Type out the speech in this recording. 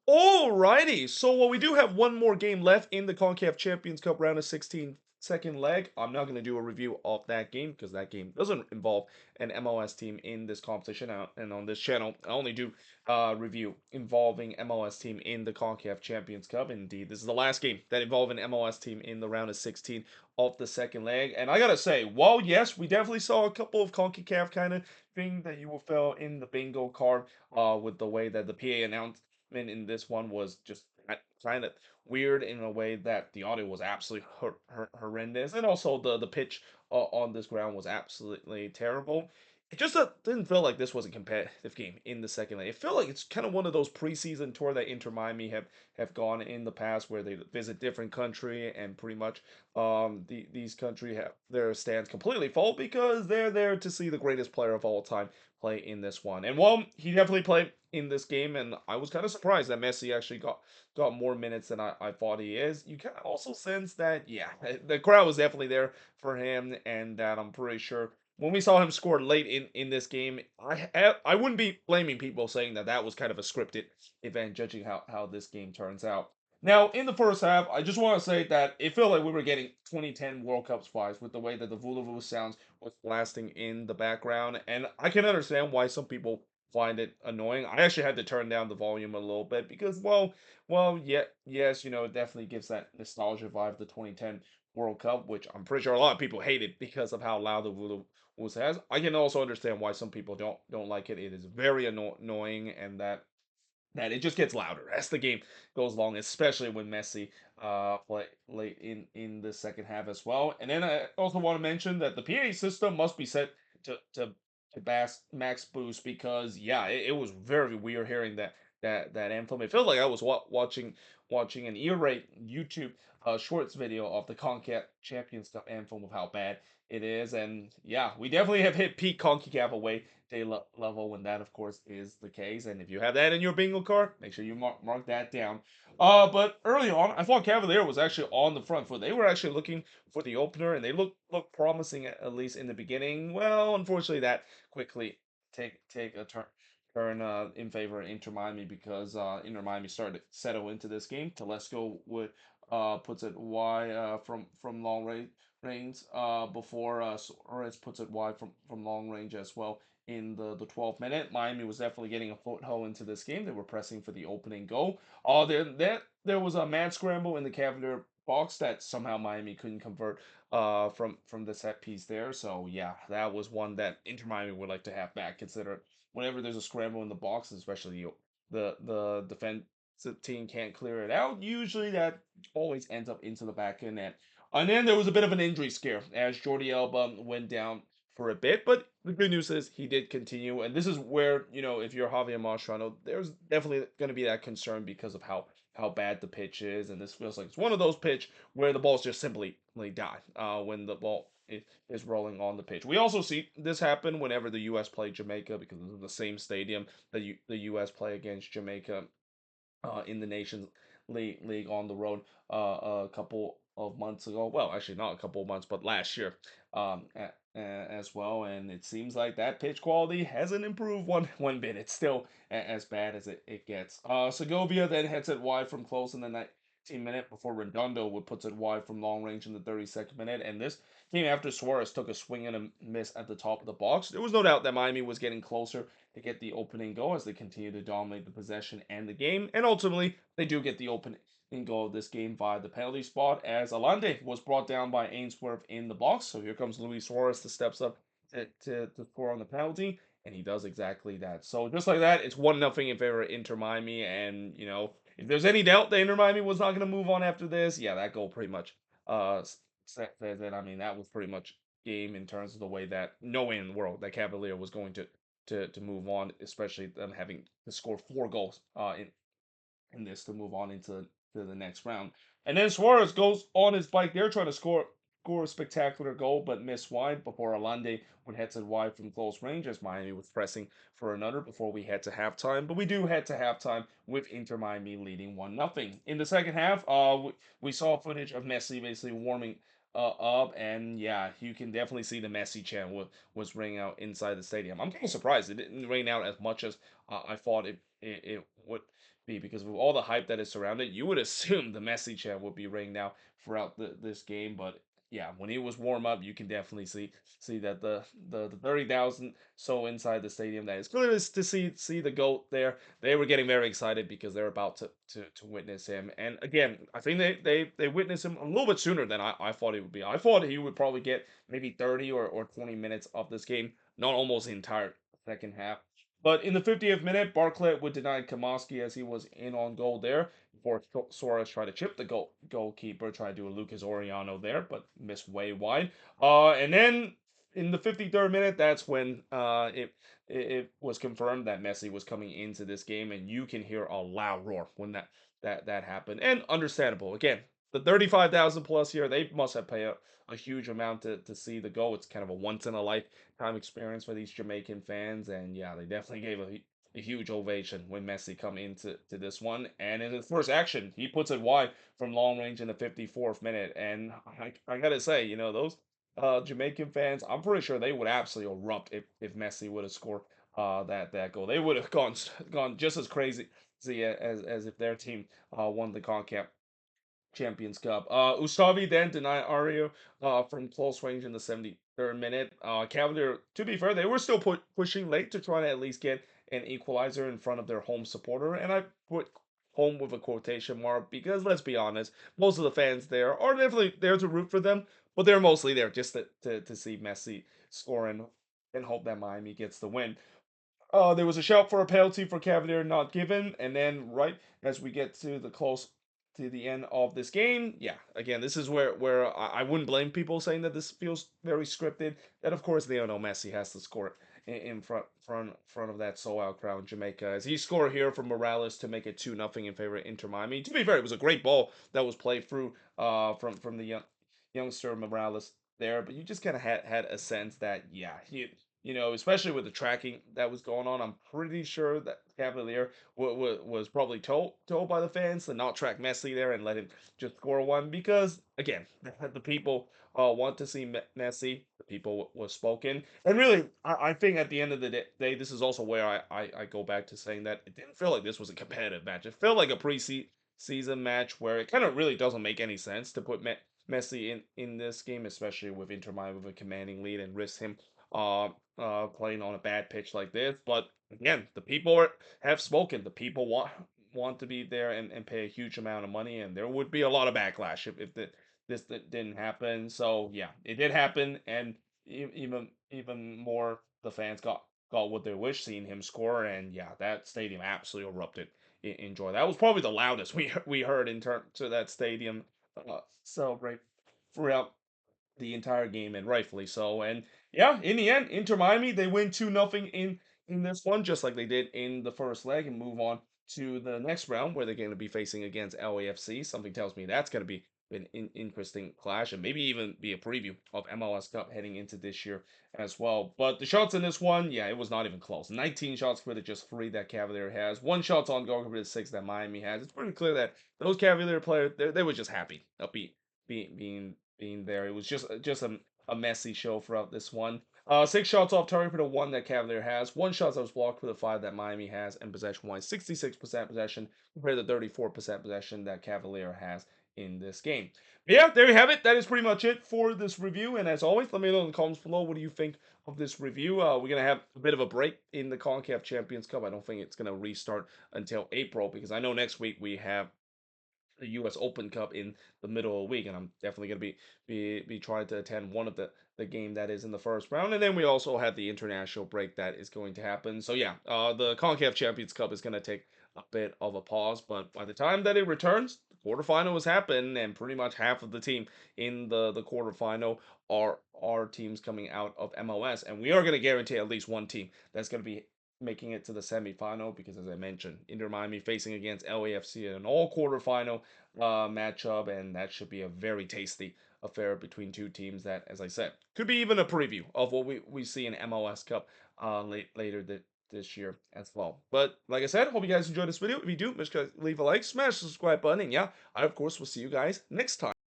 Alrighty, so we do have one more game left in the CONCACAF Champions Cup round of 16 second leg. I'm not going to do a review of that game because that game doesn't involve an MLS team in this competition. And on this channel, I only do review involving MLS team in the CONCACAF Champions Cup. Indeed, this is the last game that involved an MLS team in the round of 16 of the second leg. And I gotta say, while yes, we definitely saw a couple of CONCACAF kind of thing that you will feel in the bingo card with the way that the PA announced in this one was just kind of weird in a way that the audio was absolutely horrendous, and also the pitch on this ground was absolutely terrible. It just didn't feel like this was a competitive game in the second leg. It felt like it's kind of one of those preseason tour that Inter Miami have gone in the past, where they visit different country and pretty much these country have their stands completely full because they're there to see the greatest player of all time play in this one. And while he definitely played in this game, and I was kind of surprised that Messi actually got more minutes than I thought he is. You can also sense that, yeah, the crowd was definitely there for him, and that I'm pretty sure when we saw him score late in this game, I wouldn't be blaming people saying that that was kind of a scripted event, judging how this game turns out. Now, in the first half, I just want to say that it felt like we were getting 2010 World Cup vibes with the way that the Voulez sounds was blasting in the background, and I can understand why some people find it annoying. I actually had to turn down the volume a little bit because, yeah, yes, it definitely gives that nostalgia vibe, the 2010 World Cup, which I'm pretty sure a lot of people hate it because of how loud the Voodoo was has. I can also understand why some people don't like it. It is very annoying, and that it just gets louder as the game goes along, especially when Messi play late in the second half as well. And then I also want to mention that the PA system must be set to max boost because yeah, it was very weird hearing that anthem. It felt like I was watching an ear-rape YouTube shorts video of the CONCACAF Champions Cup anthem of how bad it is. And yeah, we definitely have hit peak CONCACAF away day level when that, of course, is the case. And if you have that in your bingo card, make sure you mark that down. But early on, I thought Cavalier was actually on the front foot. They were actually looking for the opener, and they looked promising at least in the beginning. Well, unfortunately, that quickly take a turn in favor of Inter Miami because Inter Miami started to settle into this game. Telesco would puts it wide from long range before Suarez puts it wide from long range as well in the 12th minute. Miami was definitely getting a foothold into this game. They were pressing for the opening goal. There was a mad scramble in the Cavalier box that somehow Miami couldn't convert from the set piece there. So yeah, that was one that Inter Miami would like to have back. Consider whenever there's a scramble in the box, especially the defensive team can't clear it out. Usually that always ends up into the back end net. And then there was a bit of an injury scare as Jordi Alba went down for a bit, but the good news is he did continue, and this is where if you're Javier Mastrano, there's definitely going to be that concern because of how bad the pitch is, and this feels like it's one of those pitch where the balls just simply die when the ball is rolling on the pitch. We also see this happen whenever the U.S. play Jamaica because it's the same stadium that the U.S. play against Jamaica in the Nations League on the road a couple of months ago. Well, actually, not a couple of months, but last year as well. And it seems like that pitch quality hasn't improved one bit. It's still as bad as it gets. Segovia then heads it wide from close in the 19th minute before Redondo would puts it wide from long range in the 32nd minute. And this came after Suarez took a swing and a miss at the top of the box. There was no doubt that Miami was getting closer to get the opening goal as they continue to dominate the possession and the game. And ultimately, they do get the opening goal of this game via the penalty spot as Alande was brought down by Ainsworth in the box. So here comes Luis Suarez that steps up to score on the penalty, and he does exactly that. So just like that, it's 1-0 in favor of Inter Miami. And, if there's any doubt that Inter Miami was not going to move on after this, yeah, that goal pretty much says it. I mean, that was pretty much game in terms of the way that no way in the world that Cavalier was going to move on, especially them having to score 4 goals in this to move on into the next round. And then Suarez goes on his bike there trying to score a spectacular goal, but miss wide before Alande would head to wide from close range as Miami was pressing for another before we head to halftime. But we do head to halftime with Inter Miami leading 1-0. In the second half, we saw footage of Messi basically warming up, and yeah, you can definitely see the Messi chant was ringing out inside the stadium. I'm kind of surprised it didn't ring out as much as I thought it would be, because with all the hype that is surrounded, you would assume the Messi chant would be ringing out throughout this game. But yeah, when it was warm up, you can definitely see that the 30,000 so inside the stadium, that is clearly to see the goat there. They were getting very excited because they're about to witness him. And again, I think they witnessed him a little bit sooner than I thought he would be. I thought he would probably get maybe 30 or 20 minutes of this game, not almost the entire second half. But in the 50th minute, Barclay would deny Kamoski as he was in on goal there before Suarez tried to chip the goalkeeper, tried to do a Lucas Oriano there, but missed way wide. And then in the 53rd minute, that's when it was confirmed that Messi was coming into this game, and you can hear a loud roar when that happened, and understandable. Again, the 35,000 plus here, they must have paid a huge amount to see the goal. It's kind of a once in a lifetime experience for these Jamaican fans, and yeah, they definitely gave a huge ovation when Messi come into this one. And in his first action, he puts it wide from long range in the 54th minute. And I gotta say, those Jamaican fans, I'm pretty sure they would absolutely erupt if Messi would have scored that goal. They would have gone just as crazy as if their team won the CONCACAF Champions Cup. Ustavi then denied Ario from close range in the 73rd minute. Cavalier, to be fair, they were still pushing late to try to at least get an equalizer in front of their home supporter. And I put home with a quotation mark because, let's be honest, most of the fans there are definitely there to root for them, but they're mostly there just to see Messi score and hope that Miami gets the win. There was a shout for a penalty for Cavalier not given, and then right as we get to the close to the end of this game, yeah, again, this is where I wouldn't blame people saying that this feels very scripted. That of course Lionel Messi has to score in front of that sold out crowd in Jamaica, as he scored here for Morales to make it 2-0 in favor of Inter Miami. To be fair, it was a great ball that was played through from the youngster Morales there, but you just kind of had a sense that yeah, especially with the tracking that was going on, I'm pretty sure that Cavalier was probably told by the fans to not track Messi there and let him just score one, because again, the people want to see Messi. The people was spoken, and really, I think at the end of the day, this is also where I go back to saying that it didn't feel like this was a competitive match. It felt like a preseason match where it kind of really doesn't make any sense to put Messi in this game, especially with Inter Miami with a commanding lead, and risk him uh, playing on a bad pitch like this. But again, the people have spoken. The people want to be there and pay a huge amount of money, and there would be a lot of backlash if this didn't happen. So yeah, it did happen, and even more, the fans got what they wish, seeing him score, and yeah, that stadium absolutely erupted in joy. That was probably the loudest we heard in terms of that stadium celebrate throughout the entire game, and rightfully so. And yeah, in the end, Inter Miami, they win 2-0 in this one, just like they did in the first leg, and move on to the next round where they're going to be facing against LAFC. Something tells me that's going to be an interesting clash, and maybe even be a preview of MLS Cup heading into this year as well. But the shots in this one, yeah, it was not even close. 19 shots for the just three that Cavalier has. One shot's on goal for the six that Miami has. It's pretty clear that those Cavalier players, they were just happy upbeat being there. It was just a messy show throughout this one. Six shots off target for the one that Cavalier has. One shot that was blocked for the five that Miami has, and possession-wise, 66% possession compared to 34% possession that Cavalier has in this game. But yeah, there you have it. That is pretty much it for this review. And as always, let me know in the comments below, what do you think of this review. We're gonna have a bit of a break in the CONCACAF Champions Cup. I don't think it's gonna restart until April, because I know next week we have the U.S. Open Cup in the middle of the week, and I'm definitely going to be trying to attend one of the game that is in the first round, and then we also have the international break that is going to happen. So yeah, the CONCACAF Champions Cup is going to take a bit of a pause, but by the time that it returns, the quarterfinal has happened, and pretty much half of the team in the quarterfinal are teams coming out of MLS, and we are going to guarantee at least one team that's going to be making it to the semifinal, because as I mentioned, Inter Miami facing against LAFC in an all quarterfinal matchup, and that should be a very tasty affair between two teams that, as I said, could be even a preview of what we see in MLS Cup later this year as well. But like I said, hope you guys enjoyed this video. If you do, make sure to leave a like, smash the subscribe button, and yeah, I of course will see you guys next time.